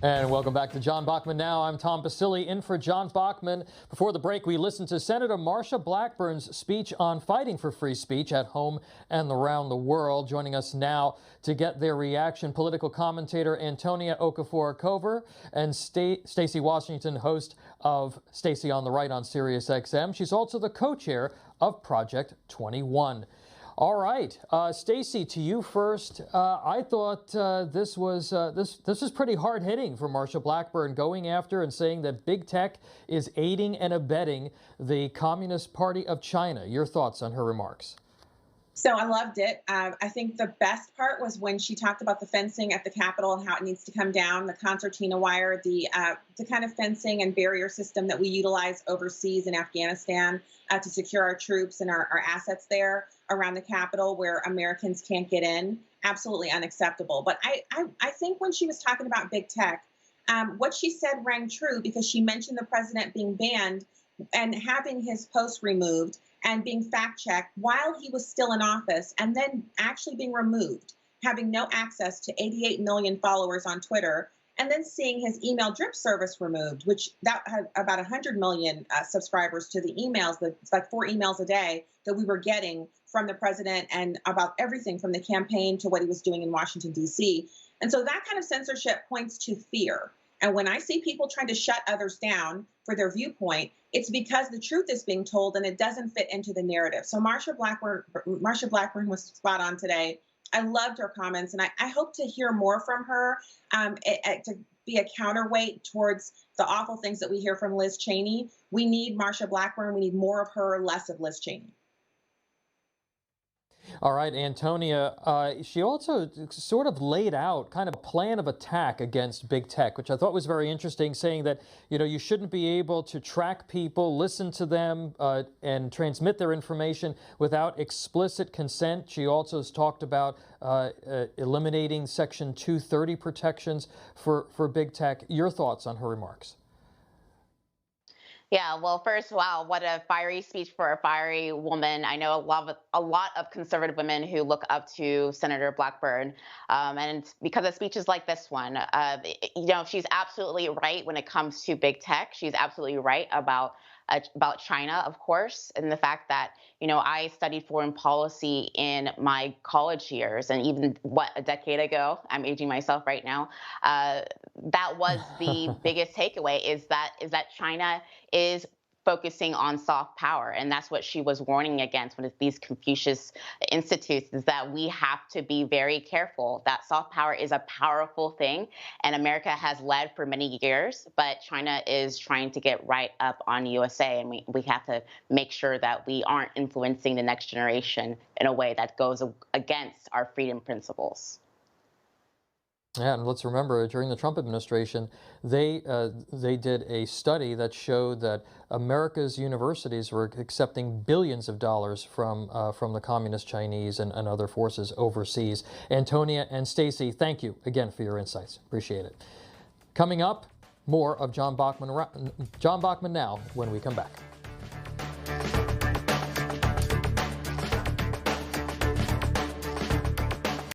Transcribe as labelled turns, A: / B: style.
A: And welcome back to John Bachman Now. I'm Tom Basili in for John Bachman. Before the break, we listened to Senator Marsha Blackburn's speech on fighting for free speech at home and around the world. Joining us now to get their reaction, political commentator Antonia Okafor-Cover and Stacy Washington, host of Stacy on the Right on Sirius XM. She's also the co-chair of Project 21. All right, Stacy, to you first. I thought this was pretty hard hitting for Marsha Blackburn, going after and saying that big tech is aiding and abetting the Communist Party of China. Your thoughts on her remarks?
B: So I loved it. I think the best part was when she talked about the fencing at the Capitol and how it needs to come down, the concertina wire, the kind of fencing and barrier system that we utilize overseas in Afghanistan to secure our troops and our assets there around the Capitol where Americans can't get in. Absolutely unacceptable. But I think when she was talking about big tech, what she said rang true because she mentioned the president being banned and having his post removed and being fact-checked while he was still in office and then actually being removed, having no access to 88 million followers on Twitter, and then seeing his email drip service removed, which that had about 100 million subscribers to the emails. It's like 4 emails a day that we were getting from the president and about everything from the campaign to what he was doing in Washington, D.C. And so that kind of censorship points to fear. And when I see people trying to shut others down for their viewpoint, it's because the truth is being told and it doesn't fit into the narrative. So Marsha Blackburn was spot on today. I loved her comments, and I hope to hear more from her to be a counterweight towards the awful things that we hear from Liz Cheney. We need Marsha Blackburn. We need more of her, less of Liz Cheney.
A: All right, Antonia, she also sort of laid out kind of a plan of attack against big tech, which I thought was very interesting, saying that, you shouldn't be able to track people, listen to them, and transmit their information without explicit consent. She also has talked about eliminating Section 230 protections for big tech. Your thoughts on her remarks?
C: Yeah, well, first, wow, what a fiery speech for a fiery woman. I know a lot of conservative women who look up to Senator Blackburn. And because of speeches like this one, she's absolutely right when it comes to big tech. She's absolutely right about China, of course, and the fact that, I studied foreign policy in my college years, and even a decade ago, I'm aging myself right now, that was the biggest takeaway is that China is focusing on soft power. And that's what she was warning against with these Confucius institutes, is that we have to be very careful that soft power is a powerful thing. And America has led for many years, but China is trying to get right up on USA. And we have to make sure that we aren't influencing the next generation in a way that goes against our freedom principles.
A: Yeah, and let's remember, during the Trump administration, they did a study that showed that America's universities were accepting billions of dollars from the Communist Chinese and other forces overseas. Antonia and Stacy, thank you again for your insights. Appreciate it. Coming up, more of John Bachman Now when we come back.